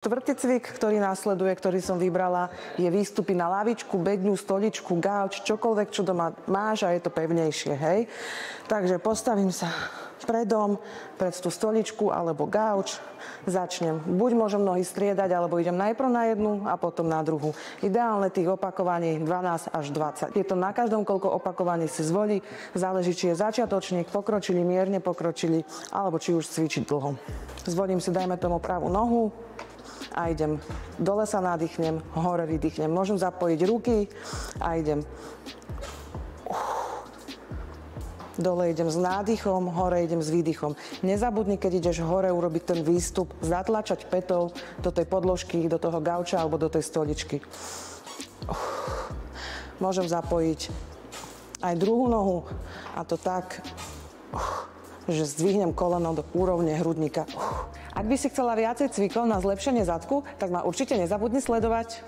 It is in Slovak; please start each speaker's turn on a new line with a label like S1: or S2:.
S1: Štvrtý cvik, ktorý následuje, ktorý som vybrala, je výstupy na lavičku, bedňu, stoličku, gauč, čokoľvek, čo doma máš a je to pevnejšie, hej. Takže postavím sa predom, pred tú stoličku alebo gauč, začnem. Buď môžem nohy striedať, alebo idem najprv na jednu a potom na druhú. Ideálne tých opakovaní 12 až 20. Je to na každom, koľko opakovaní si zvolí, záleží, či je začiatočník, pokročili, mierne pokročili, alebo či už cvičiť dlho. Zvolím si, dajme tomu pravú nohu, a idem. Dole sa nadýchnem, hore vydýchnem. Môžem zapojiť ruky a idem. Dole idem s nádychom, hore idem s výdychom. Nezabudni, keď ideš hore, urobiť ten výstup, zatlačať pätou do tej podložky, do toho gauča alebo do tej stoličky. Môžem zapojiť aj druhú nohu a to tak, že zdvihnem koleno do úrovne hrudníka. Ak by si chcela viacej cvikov na zlepšenie zadku, tak ma určite nezabudni sledovať.